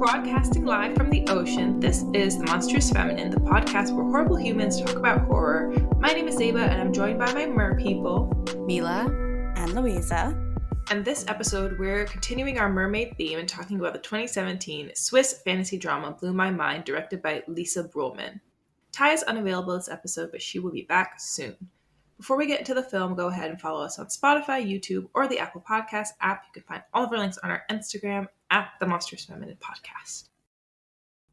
Broadcasting live from the ocean, this is The Monstrous Feminine, the podcast where horrible humans talk about horror. My name is Zeba, and I'm joined by my mer people, Mila and Louisa. And this episode, we're continuing our mermaid theme and talking about the 2017 Swiss fantasy drama Blew My Mind, directed by Lisa Brühlmann. Tyia is unavailable this episode, but she will be back soon. Before we get into the film, go ahead and follow us on Spotify, YouTube, or the Apple Podcast app. You can find all of our links on our Instagram at The Monstrous Feminine Podcast.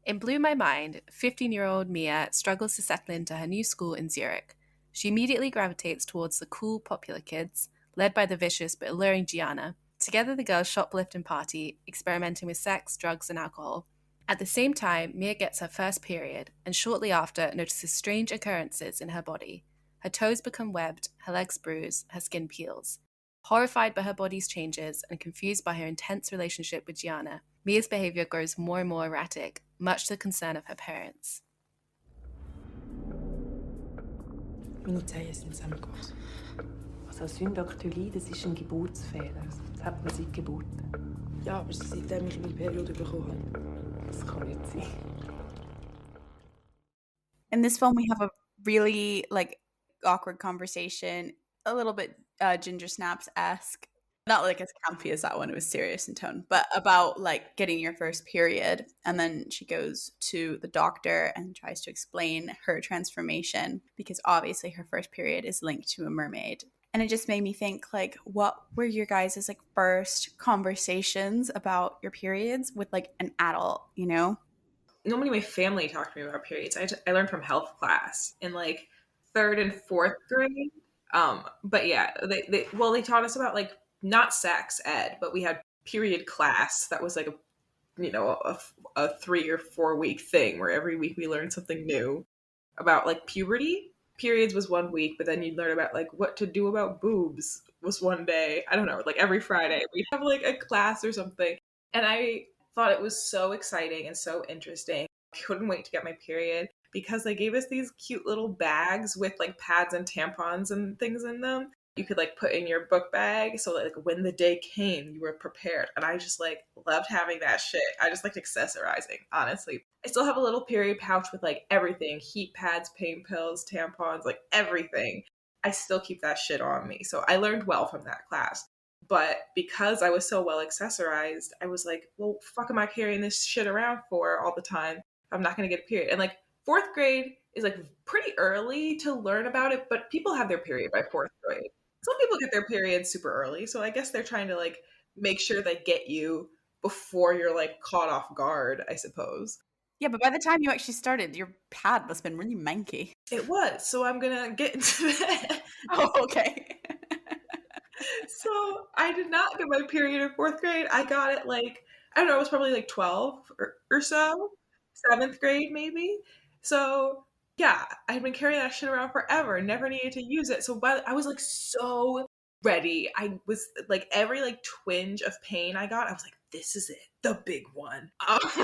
In Blew My Mind, 15-year-old Mia struggles to settle into her new school in Zurich. She immediately gravitates towards the cool, popular kids, led by the vicious but alluring Gianna. Together the girls shoplift and party, experimenting with sex, drugs, and alcohol. At the same time, Mia gets her first period, and shortly after notices strange occurrences in her body. Her toes become webbed, her legs bruise, her skin peels. Horrified by her body's changes and confused by her intense relationship with Gianna, Mia's behavior grows more and more erratic, much to the concern of her parents. Meine Zehen sind zusammengewachsen. Also Syndaktylie, das ist ein Geburtsfehler. Das hat man seit Geburt. Ja, aber seitdem ich meine Periode bekommen habe. Das kann nicht sein. In this film, we have a really awkward conversation, a little bit Ginger Snaps-esque. Not like as campy as that one, it was serious in tone, but about getting your first period. And then she goes to the doctor and tries to explain her transformation because obviously her first period is linked to a mermaid. And it just made me think, what were your guys' first conversations about your periods with an adult, you know? Nobody in my family talked to me about periods. I learned from health class in third and fourth grade. But yeah, they taught us about not sex ed, but we had period class that was a 3 or 4 week thing where every week we learned something new about puberty. Periods was 1 week, but then you'd learn about what to do about boobs was one day. I don't know, every Friday we'd have a class or something. And I thought it was so exciting and so interesting. I couldn't wait to get my period because they gave us these cute little bags with pads and tampons and things in them. You could put in your book bag so that when the day came, you were prepared. And I just loved having that shit. I just liked accessorizing, honestly. I still have a little period pouch with everything, heat pads, pain pills, tampons, everything. I still keep that shit on me. So I learned well from that class. But because I was so well accessorized, I was well, fuck am I carrying this shit around for all the time if I'm not going to get a period? And fourth grade is pretty early to learn about it, but people have their period by fourth grade. Some people get their period super early, so I guess they're trying to make sure they get you before you're caught off guard, I suppose. Yeah, but by the time you actually started, your pad must have been really manky. It was, so I'm gonna get into that. Oh, okay. So I did not get my period in fourth grade. I got it I don't know, it was probably 12 or so, 7th grade maybe. So yeah, I had been carrying that shit around forever, never needed to use it. So I was so ready. I was every twinge of pain I got, I was this is it, the big one. But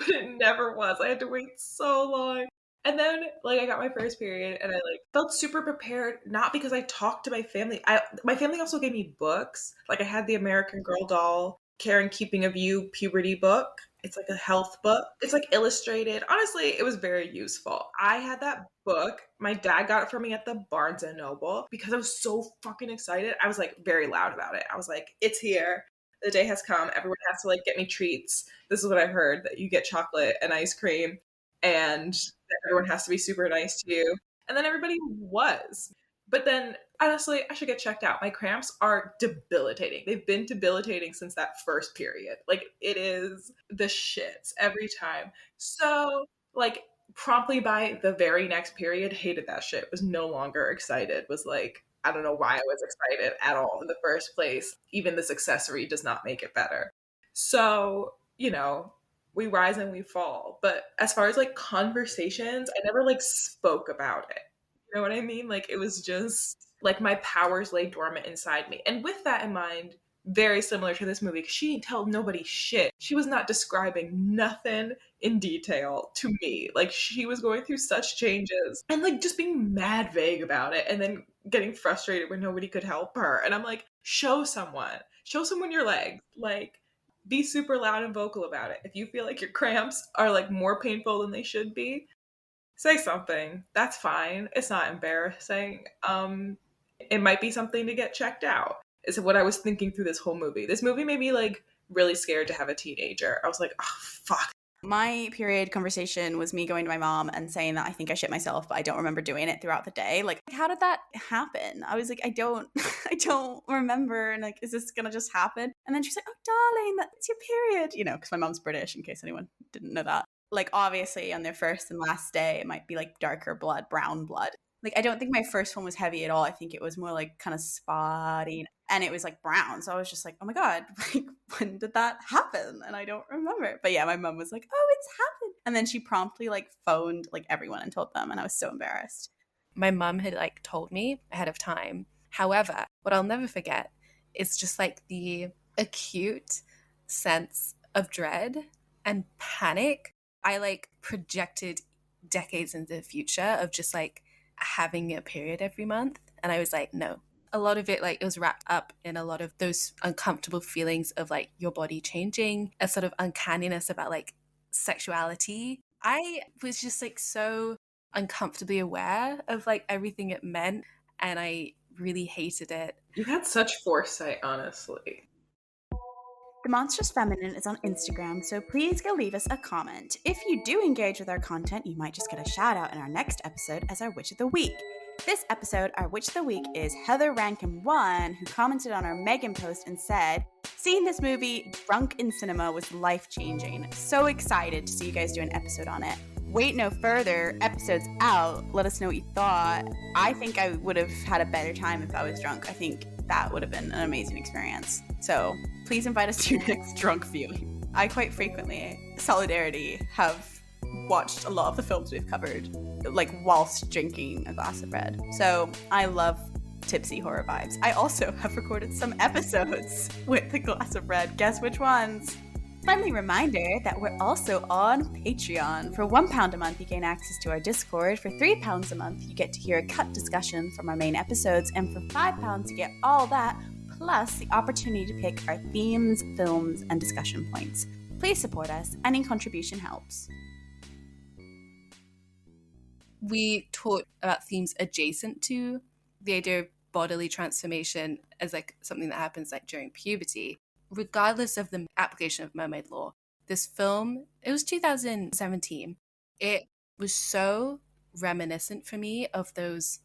it never was. I had to wait so long. And then I got my first period and I felt super prepared, not because I talked to my family. My family also gave me books. I had the American Girl doll, Care and Keeping of You puberty book. It's a health book. It's illustrated. Honestly, it was very useful. I had that book. My dad got it for me at the Barnes and Noble because I was so fucking excited. I was very loud about it. I was it's here. The day has come. Everyone has to get me treats. This is what I heard, that you get chocolate and ice cream and everyone has to be super nice to you. And then everybody was. But then, honestly, I should get checked out. My cramps are debilitating. They've been debilitating since that first period. It is the shits every time. So, promptly by the very next period, hated that shit. Was no longer excited. Was I don't know why I was excited at all in the first place. Even this accessory does not make it better. So, we rise and we fall. But as far as conversations, I never spoke about it. You know what I mean? It was just my powers lay dormant inside me. And with that in mind, very similar to this movie, because she didn't tell nobody shit. She was not describing nothing in detail to me. She was going through such changes and just being mad vague about it and then getting frustrated when nobody could help her. And I'm show someone your legs. be super loud and vocal about it. If you feel like your cramps are like more painful than they should be, say something. That's fine. It's not embarrassing. It might be something to get checked out. Is what I was thinking through this whole movie. This movie made me like really scared to have a teenager. I was like, oh fuck. My period conversation was me going to my mom and saying that I think I shit myself, but I don't remember doing it throughout the day. Like, how did that happen? I was like, I don't remember. And like, is this gonna just happen? And then she's like, oh, darling, that's your period. You know, because my mom's British, in case anyone didn't know that. Like, obviously, on their first and last day, it might be like darker blood, brown blood. Like, I don't think my first one was heavy at all. I think it was more like kind of spotty. And it was like brown. So I was just like, oh my God, like, when did that happen? And I don't remember. But yeah, my mom was like, oh, it's happened. And then she promptly like phoned like everyone and told them. And I was so embarrassed. My mum had like told me ahead of time. However, what I'll never forget is just like the acute sense of dread and panic. I like projected decades into the future of just like having a period every month. And I was like, no. A lot of it, like, it was wrapped up in a lot of those uncomfortable feelings of like your body changing, a sort of uncanniness about like sexuality. I was just like so uncomfortably aware of like everything it meant, and I really hated it. You had such foresight, honestly. The Monstrous Feminine is on Instagram, so please go leave us a comment. If you do engage with our content, you might just get a shout out in our next episode as our Witch of the Week. This episode, our Witch of the Week is Heather Rankin1, who commented on our Megan post and said, seeing this movie drunk in cinema was life-changing. So excited to see you guys do an episode on it. Wait no further, episode's out. Let us know what you thought. I think I would have had a better time if I was drunk. I think that would have been an amazing experience. So please invite us to your next drunk viewing. I quite frequently, solidarity, have watched a lot of the films we've covered, like whilst drinking a glass of red. So I love tipsy horror vibes. I also have recorded some episodes with a glass of red. Guess which ones? Friendly reminder that we're also on Patreon. For £1 a month, you gain access to our Discord. For £3 a month, you get to hear a cut discussion from our main episodes. And for £5, you get all that, plus the opportunity to pick our themes, films, and discussion points. Please support us. Any contribution helps. We taught about themes adjacent to the idea of bodily transformation as like something that happens like during puberty. Regardless of the application of mermaid law, this film, it was 2017. It was so reminiscent for me of those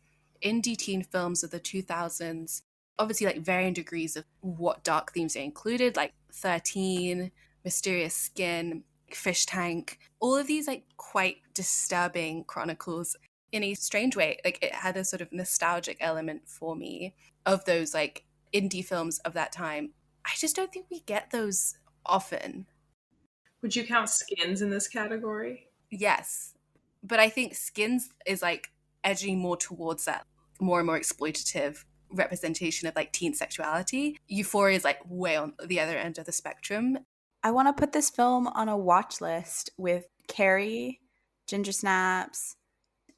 indie teen films of the 2000s. Obviously, like varying degrees of what dark themes they included, like 13, Mysterious Skin, Fish Tank, all of these like quite disturbing chronicles in a strange way. Like it had a sort of nostalgic element for me of those like indie films of that time. I just don't think we get those often. Would you count Skins in this category? Yes. But I think Skins is like edging more towards that more and more exploitative representation of like teen sexuality. Euphoria is like way on the other end of the spectrum. I want to put this film on a watch list with Carrie, Ginger Snaps,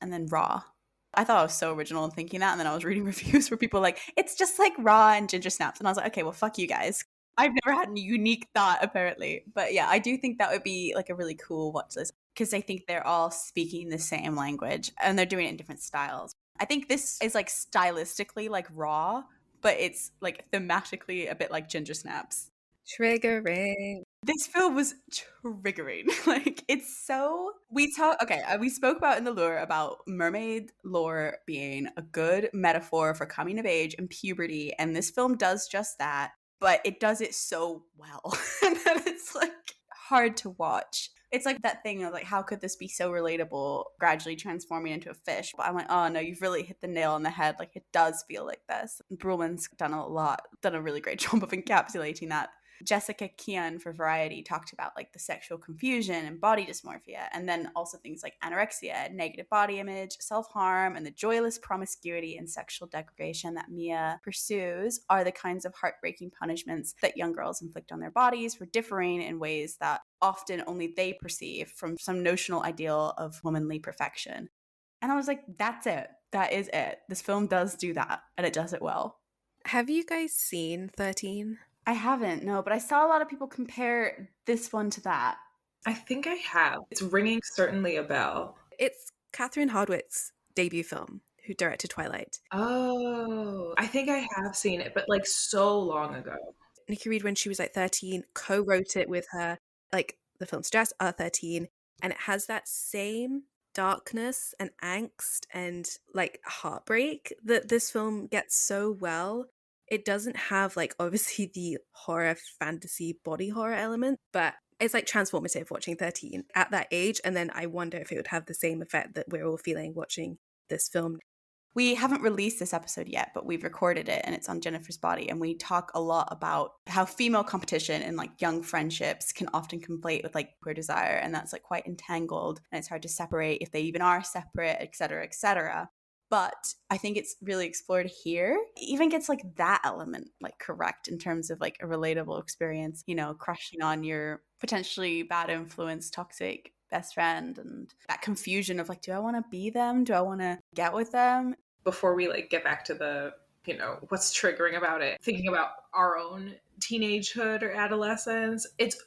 and then Raw. I thought I was so original in thinking that, and then I was reading reviews where people were like, it's just like Raw and Ginger Snaps. And I was like, okay, well, fuck you guys. I've never had a unique thought, apparently. But yeah, I do think that would be like a really cool watch list because I think they're all speaking the same language and they're doing it in different styles. I think this is like stylistically like Raw, but it's like thematically a bit like Ginger Snaps. Triggering. This film was triggering. Like, it's so... We spoke about in the lore about mermaid lore being a good metaphor for coming of age and puberty, and this film does just that, but it does it so well. And then it's, like, hard to watch. It's like that thing of, like, how could this be so relatable, gradually transforming into a fish? But I'm like, oh, no, you've really hit the nail on the head. Like, it does feel like this. Brühlmann's done a really great job of encapsulating that. Jessica Kian for Variety talked about like the sexual confusion and body dysmorphia, and then also things like anorexia, negative body image, self-harm, and the joyless promiscuity and sexual degradation that Mia pursues are the kinds of heartbreaking punishments that young girls inflict on their bodies for differing in ways that often only they perceive from some notional ideal of womanly perfection. And I was like, that's it. That is it. This film does do that, and it does it well. Have you guys seen 13? I haven't, no, but I saw a lot of people compare this one to that. I think I have. It's ringing certainly a bell. It's Catherine Hardwicke's debut film, who directed Twilight. Oh, I think I have seen it, but like so long ago. Nikki Reed, when she was like 13, co-wrote it with her. Like, the films just are 13, and it has that same darkness and angst and like heartbreak that this film gets so well. It doesn't have like obviously the horror fantasy body horror element, but it's like transformative watching 13 at that age. And then I wonder if it would have the same effect that we're all feeling watching this film. We haven't released this episode yet, but we've recorded it and it's on Jennifer's Body. And we talk a lot about how female competition and like young friendships can often conflate with like queer desire. And that's like quite entangled and it's hard to separate if they even are separate, et cetera, et cetera. But I think it's really explored here. It even gets like that element like correct in terms of like a relatable experience, you know, crushing on your potentially bad influence, toxic best friend, and that confusion of like, do I want to be them? Do I want to get with them? Before we like get back to the, what's triggering about it, thinking about our own teenagehood or adolescence, it's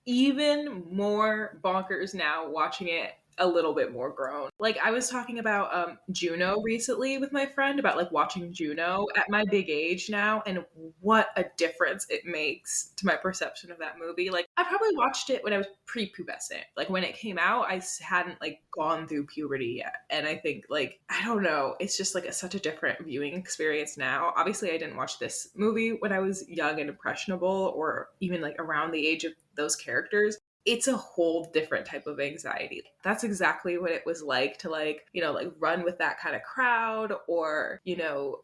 even more bonkers now watching it a little bit more grown. Like I was talking about Juno recently with my friend about like watching Juno at my big age now and what a difference it makes to my perception of that movie. Like I probably watched it when I was prepubescent. Like when it came out, I hadn't like gone through puberty yet. And I think like, I don't know, it's just like such a different viewing experience now. Obviously I didn't watch this movie when I was young and impressionable or even like around the age of those characters. It's a whole different type of anxiety. That's exactly what it was like to like, like run with that kind of crowd or,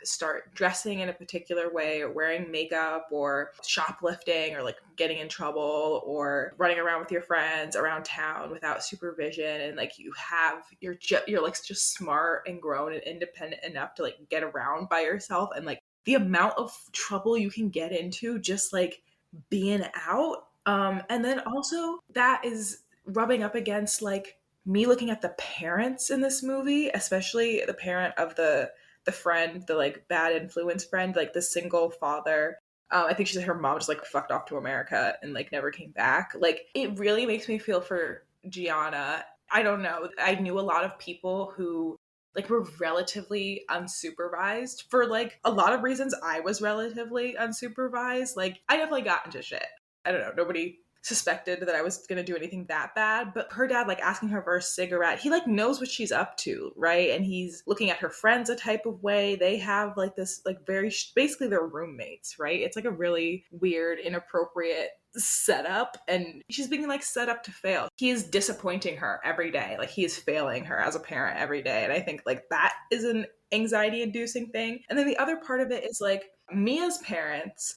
start dressing in a particular way or wearing makeup or shoplifting or like getting in trouble or running around with your friends around town without supervision. And like you're like just smart and grown and independent enough to like get around by yourself. And like the amount of trouble you can get into just like being out. And then also that is rubbing up against like me looking at the parents in this movie, especially the parent of the friend, the like bad influence friend, like the single father. I think she said her mom just like fucked off to America and like never came back. Like it really makes me feel for Gianna. I don't know. I knew a lot of people who like were relatively unsupervised for like a lot of reasons. I was relatively unsupervised. Like I definitely got into shit. I don't know, nobody suspected that I was going to do anything that bad, but her dad like asking her for a cigarette, he like knows what she's up to, right? And he's looking at her friends a type of way. They have like this like very basically they're roommates, right? It's like a really weird, inappropriate setup, and she's being like set up to fail. He is disappointing her every day. Like he is failing her as a parent every day. And I think like that is an anxiety inducing thing. And then the other part of it is like Mia's parents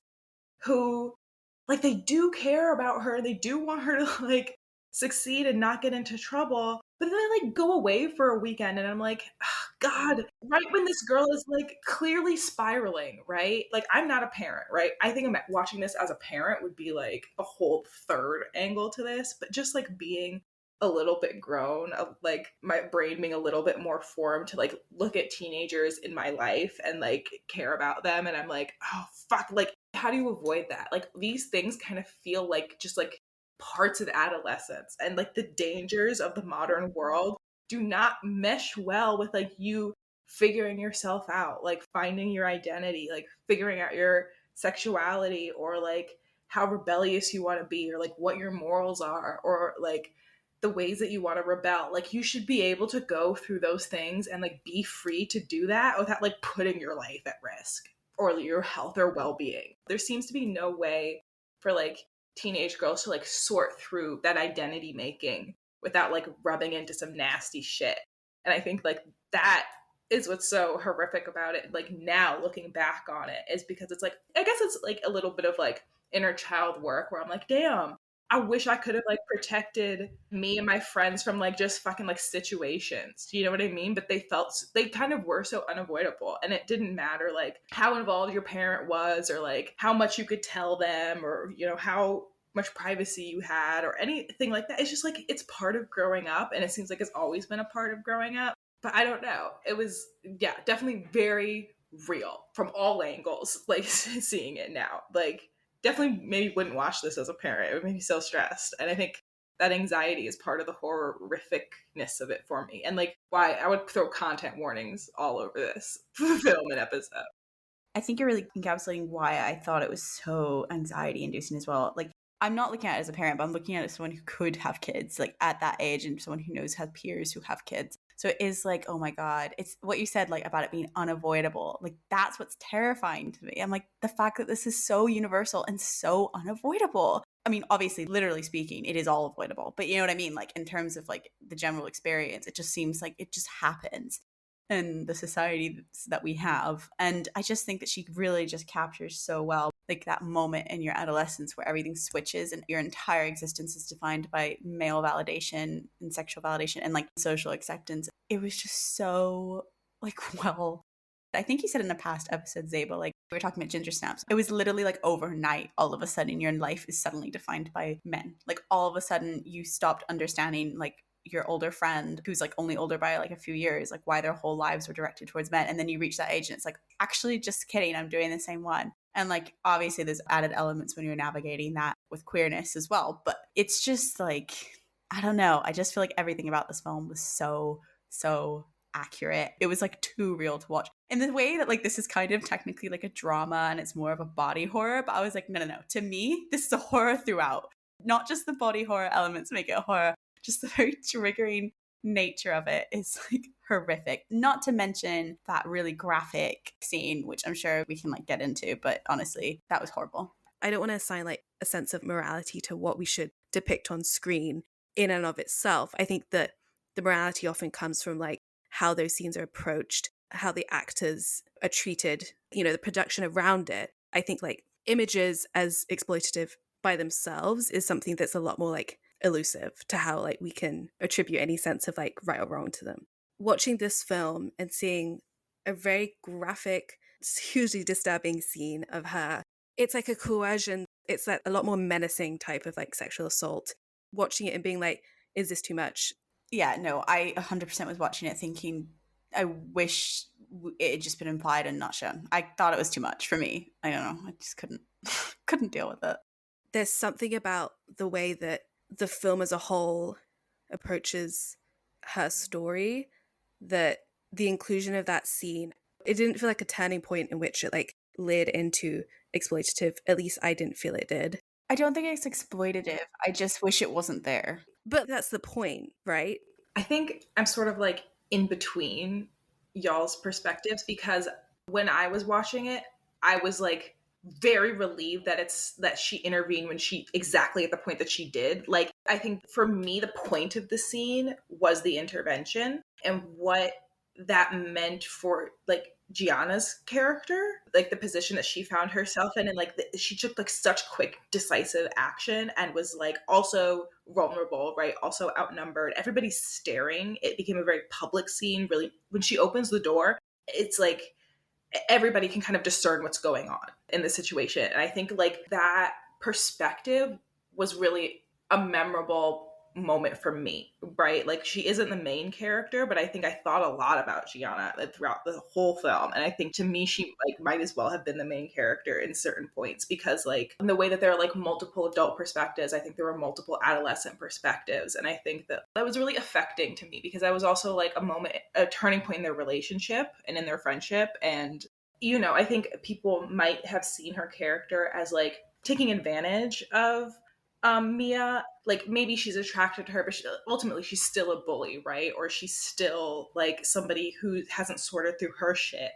who like they do care about her, they do want her to like succeed and not get into trouble, but then they like go away for a weekend and I'm like, oh, God, right when this girl is like clearly spiraling, right? Like I'm not a parent, right? I think I'm watching this as a parent would be like a whole third angle to this, but just like being a little bit grown, of like my brain being a little bit more formed to like look at teenagers in my life and like care about them. And I'm like, oh fuck, like how do you avoid that? Like these things kind of feel like just like parts of adolescence and like the dangers of the modern world do not mesh well with like you figuring yourself out, like finding your identity, like figuring out your sexuality or like how rebellious you want to be or like what your morals are or like the ways that you want to rebel. Like you should be able to go through those things and like be free to do that without like putting your life at risk or your health or well-being. There seems to be no way for like teenage girls to like sort through that identity making without like rubbing into some nasty shit. And I think like that is what's so horrific about it. Like now looking back on it is because it's like, I guess it's like a little bit of like inner child work where I'm like, damn, I wish I could have like protected me and my friends from like just fucking like situations. Do you know what I mean? But they kind of were so unavoidable. And it didn't matter like how involved your parent was or like how much you could tell them or, how much privacy you had or anything like that. It's just like, it's part of growing up. And it seems like it's always been a part of growing up. But I don't know. It was, yeah, definitely very real from all angles, like seeing it now. Like, definitely maybe wouldn't watch this as a parent. It would make me so stressed. And I think that anxiety is part of the horrificness of it for me. And like why I would throw content warnings all over this film and episode. I think you're really encapsulating why I thought it was so anxiety inducing as well. Like, I'm not looking at it as a parent, but I'm looking at it as someone who could have kids, like at that age, and someone who knows has peers who have kids. So it is like, oh my God, it's what you said, like about it being unavoidable. Like, that's what's terrifying to me. I'm like, the fact that this is so universal and so unavoidable. I mean, obviously, literally speaking, it is all avoidable, but you know what I mean? Like, in terms of like the general experience, it just seems like it just happens in the society that we have. And I just think that she really just captures so well like that moment in your adolescence where everything switches and your entire existence is defined by male validation and sexual validation and like social acceptance. It was just so like, well, I think you said in a past episode, Zeba, like we were talking about ginger snaps. It was literally like overnight, all of a sudden your life is suddenly defined by men. Like all of a sudden you stopped understanding like your older friend who's like only older by like a few years, like why their whole lives were directed towards men. And then you reach that age and it's like, actually just kidding, I'm doing the same one. And like obviously there's added elements when you're navigating that with queerness as well. But it's just like, I don't know. I just feel like everything about this film was so accurate. It was like too real to watch. In the way that like this is kind of technically like a drama and it's more of a body horror, but I was like, no. To me, this is a horror throughout. Not just the body horror elements make it a horror. Just the very triggering nature of it is like horrific. Not to mention that really graphic scene, which I'm sure we can like get into, but honestly, that was horrible. I don't want to assign like a sense of morality to what we should depict on screen in and of itself. I think that the morality often comes from like how those scenes are approached, how the actors are treated, you know, the production around it. I think like images as exploitative by themselves is something that's a lot more like elusive to how like we can attribute any sense of like right or wrong to them. Watching this film and seeing a very graphic, hugely disturbing scene of her, it's like a coercion, it's like a lot more menacing type of like sexual assault. Watching it and being like, is this too much? Yeah, no, I 100% was watching it thinking, I wish it had just been implied and not shown. I thought it was too much for me. I don't know. I just couldn't deal with it. There's something about the way that the film as a whole approaches her story that the inclusion of that scene, it didn't feel like a turning point in which it like led into exploitative. At least I didn't feel it did. I don't think it's exploitative. I just wish it wasn't there. But that's the point, right? I think I'm sort of like in between y'all's perspectives because when I was watching it, I was like very relieved that she intervened when she exactly at the point that she did. Like, I think for me, the point of the scene was the intervention and what that meant for like Gianna's character, like the position that she found herself in, and like she took like such quick, decisive action and was like also vulnerable, right? Also outnumbered. Everybody's staring. It became a very public scene. Really, when she opens the door, it's like everybody can kind of discern what's going on in the situation. And I think like that perspective was really a memorable moment for me, right? Like she isn't the main character, but I think I thought a lot about Gianna throughout the whole film. And I think to me, she like might as well have been the main character in certain points because like in the way that there are like multiple adult perspectives, I think there were multiple adolescent perspectives. And I think that was really affecting to me because I was also like a turning point in their relationship and in their friendship. And, you know, I think people might have seen her character as like taking advantage of Mia. Like maybe she's attracted to her, but ultimately she's still a bully, right? Or she's still like somebody who hasn't sorted through her shit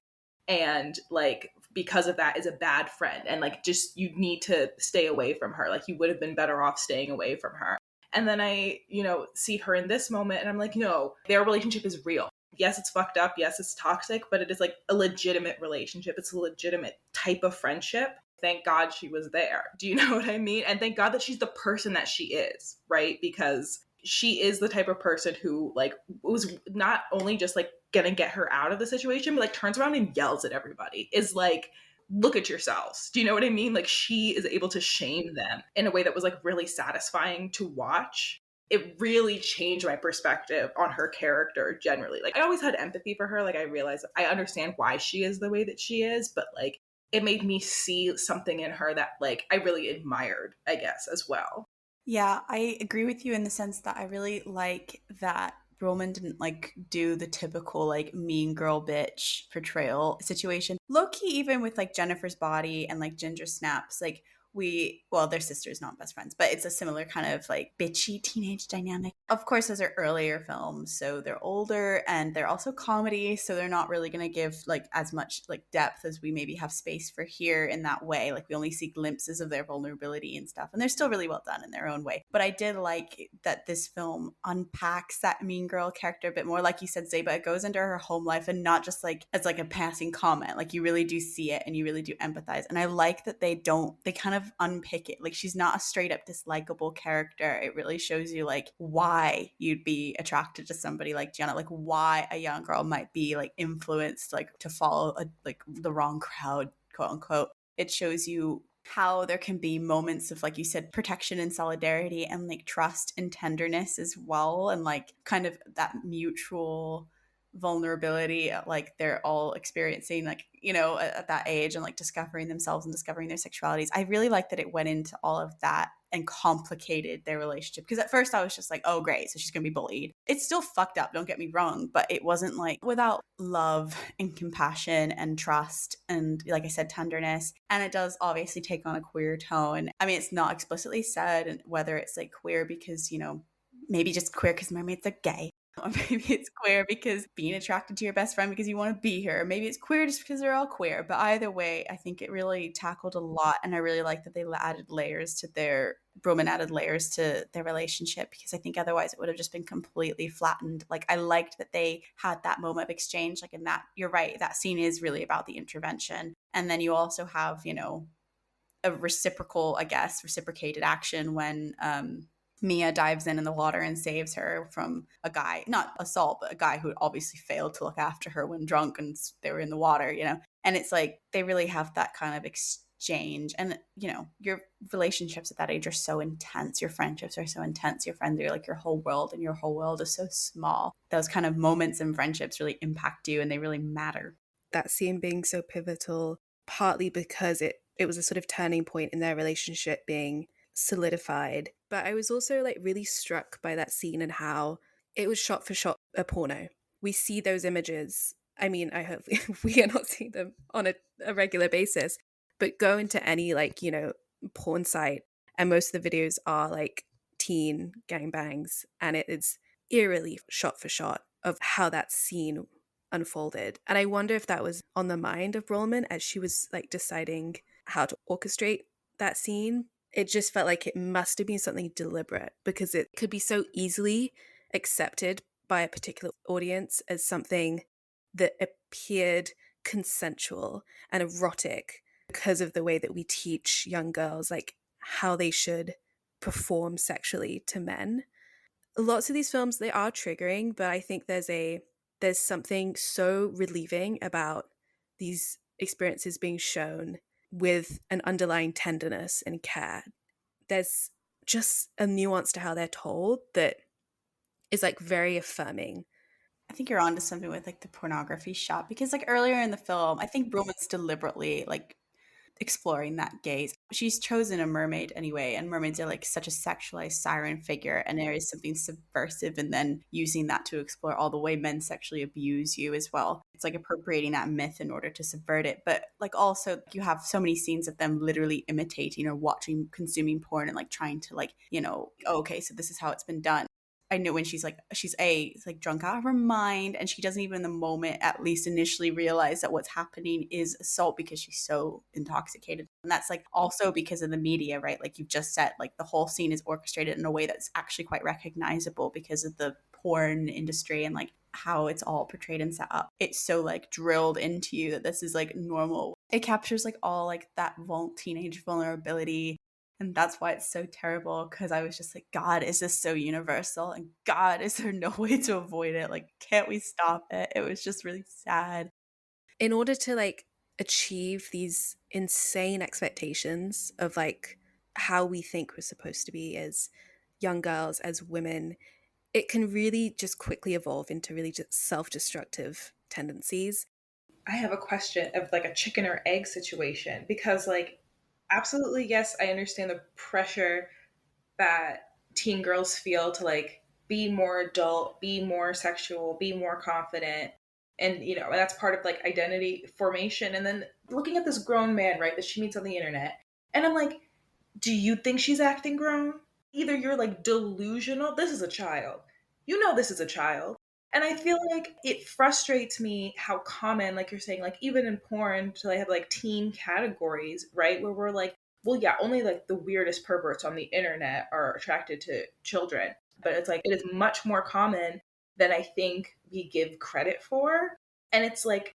and like because of that is a bad friend and like just you need to stay away from her. Like you would have been better off staying away from her. And then I, you know, see her in this moment and I'm like, no, their relationship is real. Yes, it's fucked up. Yes, it's toxic, but it is like a legitimate relationship. It's a legitimate type of friendship. Thank God she was there. Do you know what I mean? And thank God that she's the person that she is, right? Because she is the type of person who like was not only just like gonna get her out of the situation, but like turns around and yells at everybody. Is like, look at yourselves. Do you know what I mean? Like she is able to shame them in a way that was like really satisfying to watch. It really changed my perspective on her character generally. Like I always had empathy for her. Like I realized I understand why she is the way that she is, but like it made me see something in her that like I really admired, I guess, as well. Yeah, I agree with you in the sense that I really like that Roman didn't like do the typical like mean girl bitch portrayal situation. Low key, even with like Jennifer's Body and like Ginger Snaps, like well, they're sisters, not best friends, but it's a similar kind of like bitchy teenage dynamic. Of course, those are earlier films, so they're older and they're also comedy, so they're not really going to give like as much like depth as we maybe have space for here in that way. Like we only see glimpses of their vulnerability and stuff, and they're still really well done in their own way. But I did like that this film unpacks that mean girl character a bit more. Like you said, Zeba, it goes into her home life and not just like as like a passing comment. Like you really do see it and you really do empathize. And I like that they kind of unpick it. Like she's not a straight up dislikable character. It really shows you like why you'd be attracted to somebody like Gianna, like why a young girl might be like influenced like to follow like the wrong crowd, quote unquote. It shows you how there can be moments of, like you said, protection and solidarity and like trust and tenderness as well, and like kind of that mutual vulnerability like they're all experiencing, like, you know, at that age, and like discovering themselves and discovering their sexualities. I really like that it went into all of that and complicated their relationship, because at first I was just like, oh great, so she's gonna be bullied. It's still fucked up, don't get me wrong, but it wasn't like without love and compassion and trust and, like I said, tenderness. And it does obviously take on a queer tone. I mean, it's not explicitly said whether it's like queer because, you know, maybe just queer because mermaids are gay, or maybe it's queer because being attracted to your best friend because you want to be her. Maybe it's queer just because they're all queer. But either way, I think it really tackled a lot. And I really like that they added layers to Roman added layers to their relationship, because I think otherwise it would have just been completely flattened. Like I liked that they had that moment of exchange. Like in that, you're right, that scene is really about the intervention. And then you also have, you know, a reciprocated action when Mia dives in the water and saves her from a guy, not assault, but a guy who obviously failed to look after her when drunk and they were in the water, you know? And it's like, they really have that kind of exchange. And, you know, your relationships at that age are so intense. Your friendships are so intense. Your friends are like your whole world, and your whole world is so small. Those kind of moments and friendships really impact you, and they really matter. That scene being so pivotal, partly because it was a sort of turning point in their relationship being solidified. But I was also like really struck by that scene and how it was shot for shot a porno. We see those images. I mean, I hope we are not seeing them on a regular basis, but go into any like, you know, porn site, and most of the videos are like teen gangbangs, and it is eerily shot for shot of how that scene unfolded. And I wonder if that was on the mind of Brühlmann as she was like deciding how to orchestrate that scene. It just felt like it must have been something deliberate, because it could be so easily accepted by a particular audience as something that appeared consensual and erotic because of the way that we teach young girls like how they should perform sexually to men. Lots of these films, they are triggering, but I think there's something so relieving about these experiences being shown with an underlying tenderness and care. There's just a nuance to how they're told that is like very affirming. I think you're onto something with like the pornography shot, because like earlier in the film, I think Brühlmann's deliberately like exploring that gaze. She's chosen a mermaid anyway, and mermaids are like such a sexualized siren figure, and there is something subversive and then using that to explore all the way men sexually abuse you as well. It's like appropriating that myth in order to subvert it. But like also you have so many scenes of them literally imitating or watching, consuming porn, and like trying to like, you know, oh, okay, so this is how it's been done. I know when she's like drunk out of her mind, and she doesn't even in the moment, at least initially, realize that what's happening is assault because she's so intoxicated. And that's like also because of the media, right? Like you've just said, like the whole scene is orchestrated in a way that's actually quite recognizable because of the porn industry and like how it's all portrayed and set up. It's so like drilled into you that this is like normal. It captures like all like that teenage vulnerability. And that's why it's so terrible, because I was just like, God, is this so universal? And God, is there no way to avoid it? Like, can't we stop it? It was just really sad. In order to like achieve these insane expectations of like how we think we're supposed to be as young girls, as women, it can really just quickly evolve into really just self-destructive tendencies. I have a question of like a chicken or egg situation because, like, absolutely, yes, I understand the pressure that teen girls feel to like be more adult, be more sexual, be more confident. And, you know, that's part of like identity formation. And then looking at this grown man, right, that she meets on the internet. And I'm like, do you think she's acting grown? Either you're like delusional, this is a child. You know, this is a child. And I feel like it frustrates me how common, like you're saying, like even in porn, to like have like teen categories, right? Where we're like, well, yeah, only like the weirdest perverts on the internet are attracted to children. But it's like, it is much more common than I think we give credit for. And it's like,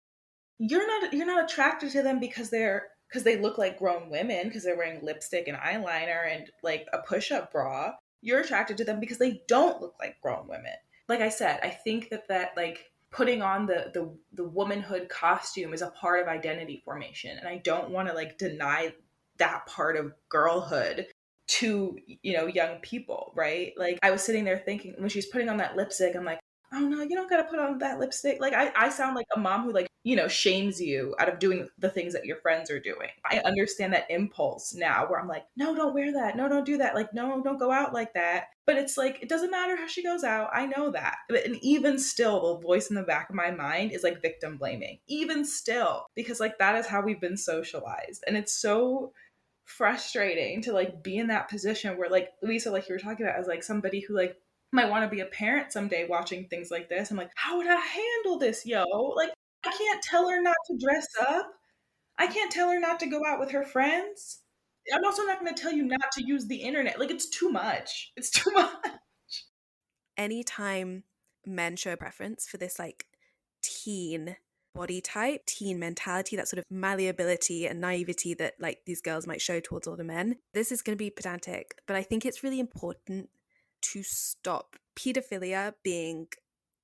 you're not attracted to them because they look like grown women because they're wearing lipstick and eyeliner and like a push-up bra. You're attracted to them because they don't look like grown women. Like I said, I think that like putting on the womanhood costume is a part of identity formation, and I don't want to like deny that part of girlhood to, you know, young people, right? Like I was sitting there thinking when she's putting on that lipstick, I'm like, oh no, you don't gotta put on that lipstick. Like I sound like a mom who like, you know, shames you out of doing the things that your friends are doing. I understand that impulse now where I'm like, no, don't wear that. No, don't do that. Like, no, don't go out like that. But it's like, it doesn't matter how she goes out. I know that. And even still, the voice in the back of my mind is like victim blaming. Even still, because like that is how we've been socialized. And it's so frustrating to like be in that position where like Lisa, like you were talking about, as like somebody who like might want to be a parent someday watching things like this. I'm like, how would I handle this, yo? Like, I can't tell her not to dress up. I can't tell her not to go out with her friends. I'm also not going to tell you not to use the internet. Like, it's too much. It's too much. Anytime men show a preference for this like teen body type, teen mentality, that sort of malleability and naivety that like these girls might show towards older men, this is going to be pedantic, but I think it's really important to stop pedophilia being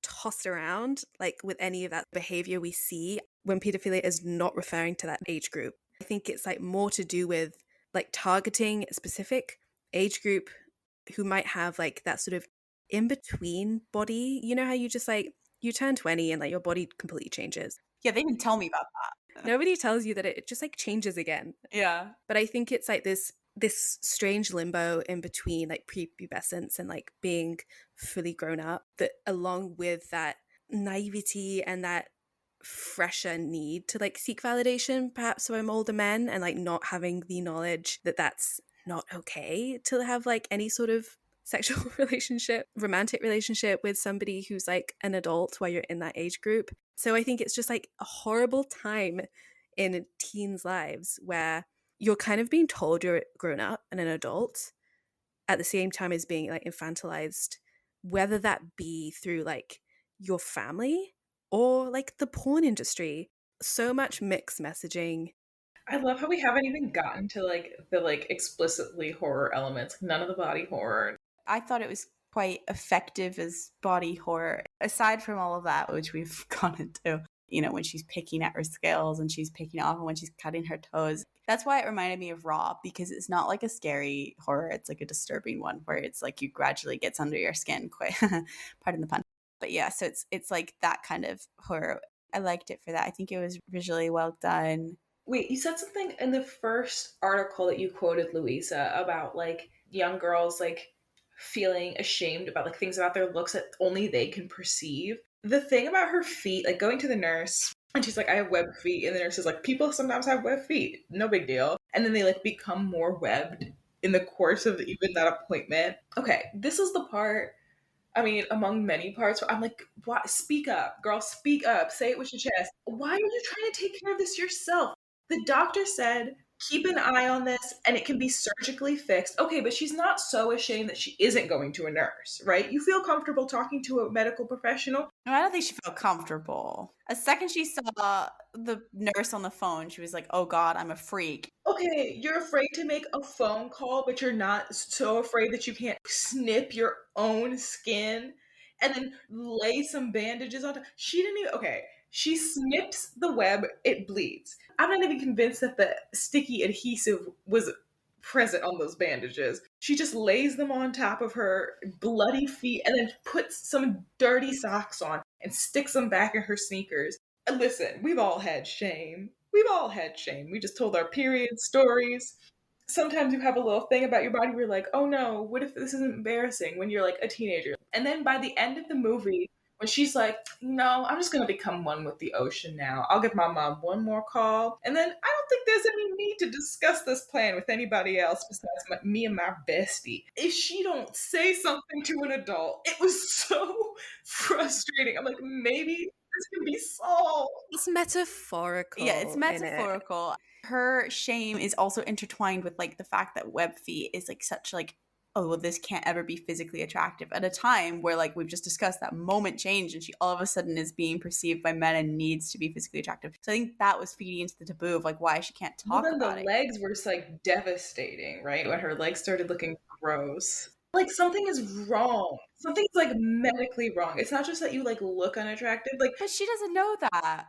tossed around like with any of that behavior we see when pedophilia is not referring to that age group. I think it's like more to do with like targeting a specific age group who might have like that sort of in between body. You know how you just like you turn 20 and like your body completely changes. Yeah, they didn't tell me about that. Nobody tells you that it just like changes again. Yeah. But I think it's like this strange limbo in between like prepubescence and like being fully grown up, that along with that naivety and that fresher need to like seek validation perhaps from older men, and like not having the knowledge that that's not okay to have like any sort of sexual relationship, romantic relationship with somebody who's like an adult while you're in that age group. So I think it's just like a horrible time in teens' lives where you're kind of being told you're grown up and an adult at the same time as being like infantilized, whether that be through like your family or like the porn industry. So much mixed messaging. I love how we haven't even gotten to like the like explicitly horror elements, none of the body horror. I thought it was quite effective as body horror, aside from all of that, which we've gone into, you know, when she's picking at her scales and she's picking off and when she's cutting her toes. That's why it reminded me of Raw, because it's not like a scary horror. It's like a disturbing one where it's like you gradually gets under your skin. Quite, pardon the pun. But yeah, so it's like that kind of horror. I liked it for that. I think it was visually well done. Wait, you said something in the first article that you quoted, Louisa, about like young girls like feeling ashamed about like things about their looks that only they can perceive. The thing about her feet, like going to the nurse and she's like, I have webbed feet. And the nurse is like, people sometimes have webbed feet. No big deal. And then they like become more webbed in the course of even that appointment. Okay, this is the part, I mean, among many parts, where I'm like, what? Speak up, girl, speak up. Say it with your chest. Why are you trying to take care of this yourself? The doctor said, keep an eye on this and it can be surgically fixed. Okay, but she's not so ashamed that she isn't going to a nurse, right? You feel comfortable talking to a medical professional. No, I don't think she felt comfortable. A second she saw the nurse on the phone, she was like, oh God, I'm a freak. Okay, you're afraid to make a phone call, but you're not so afraid that you can't snip your own skin and then lay some bandages on top. She didn't even, okay, she snips the web, it bleeds. I'm not even convinced that the sticky adhesive was present on those bandages. She just lays them on top of her bloody feet and then puts some dirty socks on and sticks them back in her sneakers. Listen, we've all had shame. We've all had shame. We just told our period stories. Sometimes you have a little thing about your body where you're like, oh no, what if this is embarrassing when you're like a teenager? And then by the end of the movie, when she's like, no, I'm just going to become one with the ocean now. I'll give my mom one more call. And then I don't think there's any need to discuss this plan with anybody else besides me and my bestie. If she don't say something to an adult, it was so frustrating. I'm like, maybe this can be solved. It's metaphorical. Yeah, it's in it. metaphorical. Her shame is also intertwined with like the fact that web feet is like such like, oh, well, this can't ever be physically attractive at a time where like we've just discussed that moment change and she all of a sudden is being perceived by men and needs to be physically attractive. So I think that was feeding into the taboo of like why she can't talk about it. The legs were just like devastating, right? When her legs started looking gross. Like something is wrong. Something's like medically wrong. It's not just that you like look unattractive. Like, but she doesn't know that.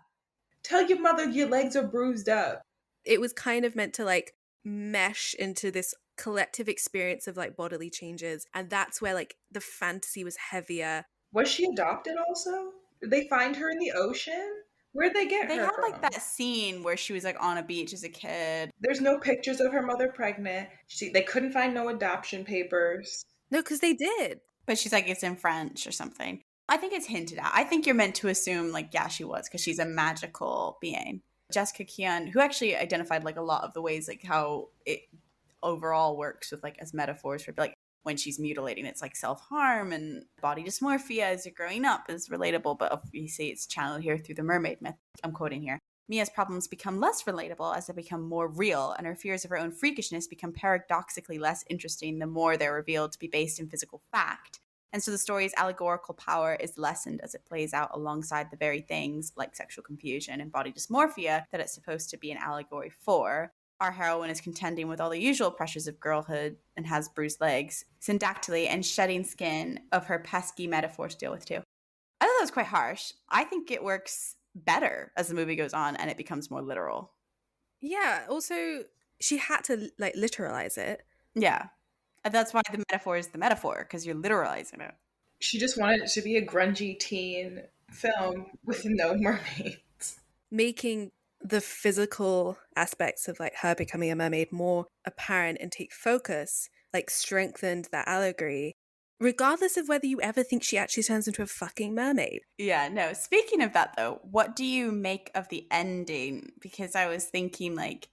Tell your mother your legs are bruised up. It was kind of meant to like mesh into this collective experience of like bodily changes, and that's where like the fantasy was heavier. Was she adopted also? Did they find her in the ocean? Where'd they get They her had from? like that scene where she was like on a beach as a kid. There's no pictures of her mother pregnant. They couldn't find no adoption papers. No, because they did. But she's like, it's in French or something. I think it's hinted at. I think you're meant to assume like, yeah, she was, because she's a magical being. Jessica Kian, who actually identified like a lot of the ways like how it overall works with like as metaphors for like when she's mutilating, it's like self-harm, and body dysmorphia as you're growing up is relatable, but obviously it's channeled here through the mermaid myth. I'm quoting here. Mia's problems become less relatable as they become more real, and her fears of her own freakishness become paradoxically less interesting the more they're revealed to be based in physical fact. And so the story's allegorical power is lessened as it plays out alongside the very things like sexual confusion and body dysmorphia that it's supposed to be an allegory for. Our heroine is contending with all the usual pressures of girlhood and has bruised legs, syndactyly and shedding skin of her pesky metaphor to deal with too. I thought that was quite harsh. I think it works better as the movie goes on and it becomes more literal. Yeah, also she had to like literalize it. Yeah. And that's why the metaphor is the metaphor, because you're literalizing it. She just wanted it to be a grungy teen film with no mermaids. Making the physical aspects of like her becoming a mermaid more apparent and take focus like strengthened that allegory, regardless of whether you ever think she actually turns into a fucking mermaid. Yeah, no. Speaking of that though, what do you make of the ending? Because I was thinking like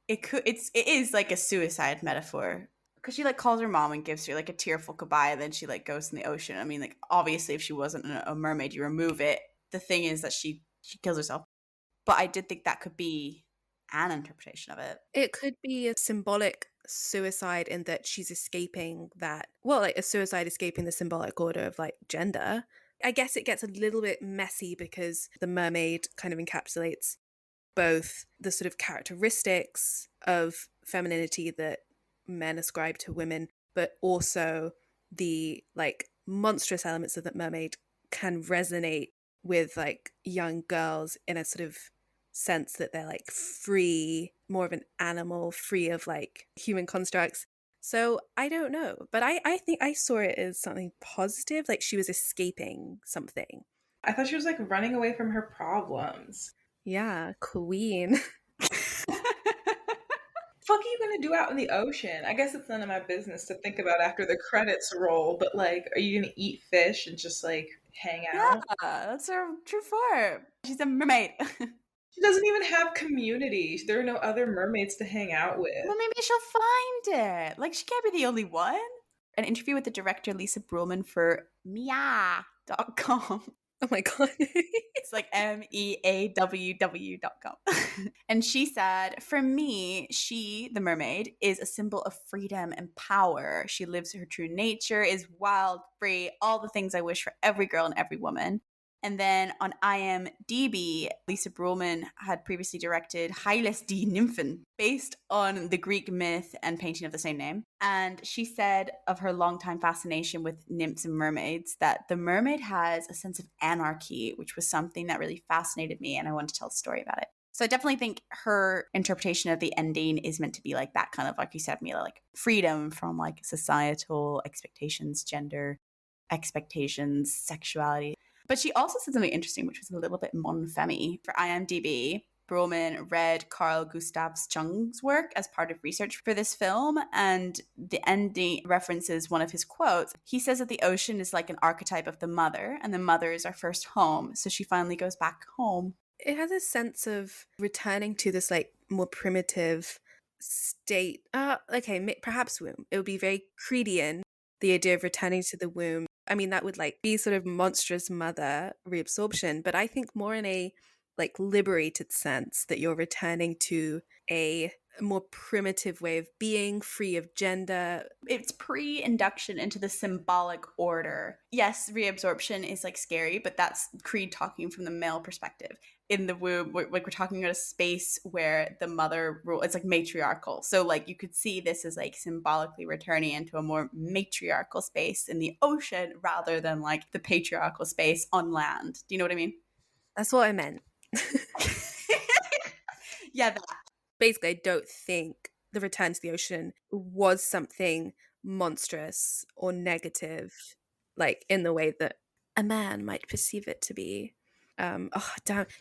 it is like a suicide metaphor. Because she like calls her mom and gives her like a tearful goodbye, and then she like goes in the ocean. I mean, like obviously if she wasn't a mermaid, you remove it. The thing is that she kills herself. But I did think that could be an interpretation of it. It could be a symbolic suicide in that she's escaping that, well, like a suicide escaping the symbolic order of like gender. I guess it gets a little bit messy because the mermaid kind of encapsulates both the sort of characteristics of femininity that men ascribe to women, but also the like monstrous elements of that mermaid can resonate with like young girls in a sort of sense that they're like free, more of an animal, free of like human constructs. So I don't know, but I think I saw it as something positive, like she was escaping something. I thought she was like running away from her problems. Yeah, queen. Fuck are you gonna do out in the ocean? I guess it's none of my business to think about after the credits roll, but like, are you gonna eat fish and just like hang out? Yeah, that's her true form. She's a mermaid. She doesn't even have community. There are no other mermaids to hang out with. Well, maybe she'll find it. Like, she can't be the only one. An interview with the director, Lisa Brühlmann, for Meaw.com. Oh my god. It's like meaww.com. And she said, for me, she, the mermaid, is a symbol of freedom and power. She lives her true nature, is wild, free, all the things I wish for every girl and every woman. And then on IMDb, Lisa Brühlmann had previously directed Hylas die Nymphen, based on the Greek myth and painting of the same name. And she said of her longtime fascination with nymphs and mermaids that the mermaid has a sense of anarchy, which was something that really fascinated me, and I wanted to tell a story about it. So I definitely think her interpretation of the ending is meant to be like that kind of, like you said, Mila, like freedom from like societal expectations, gender expectations, sexuality. But she also said something interesting, which was a little bit mon femme. For IMDb, Brühlmann read Carl Gustav Jung's work as part of research for this film, and the ending references one of his quotes. He says that the ocean is like an archetype of the mother, and the mother is our first home, so she finally goes back home. It has a sense of returning to this like more primitive state. Perhaps womb. It would be very Creedian, the idea of returning to the womb. I mean, that would like be sort of monstrous mother reabsorption, but I think more in a like liberated sense, that you're returning to a more primitive way of being, free of gender. It's pre-induction into the symbolic order. Yes, reabsorption is like scary, but that's Creed talking from the male perspective. In the womb, we're talking about a space where the mother rule, it's like matriarchal. So like you could see this as like symbolically returning into a more matriarchal space in the ocean rather than like the patriarchal space on land. Do you know what I mean? That's what I meant. Yeah, that. Basically, I don't think the return to the ocean was something monstrous or negative, like in the way that a man might perceive it to be. Damn.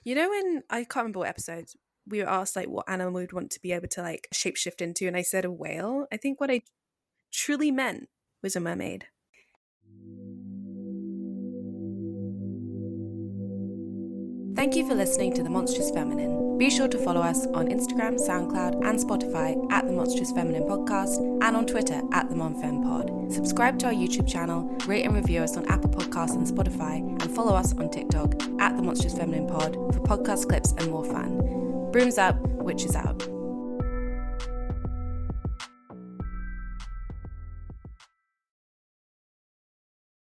You know, when I can't remember what episode we were asked like what animal we'd want to be able to like shapeshift into, and I said a whale. I think what I truly meant was a mermaid. Thank you for listening to The Monstrous Feminine. Be sure to follow us on Instagram, SoundCloud, and Spotify at The Monstrous Feminine Podcast, and on Twitter at The MonFemPod. Subscribe to our YouTube channel, rate and review us on Apple Podcasts and Spotify, and follow us on TikTok at The Monstrous Feminine Pod for podcast clips and more fun. Brooms up, witches out.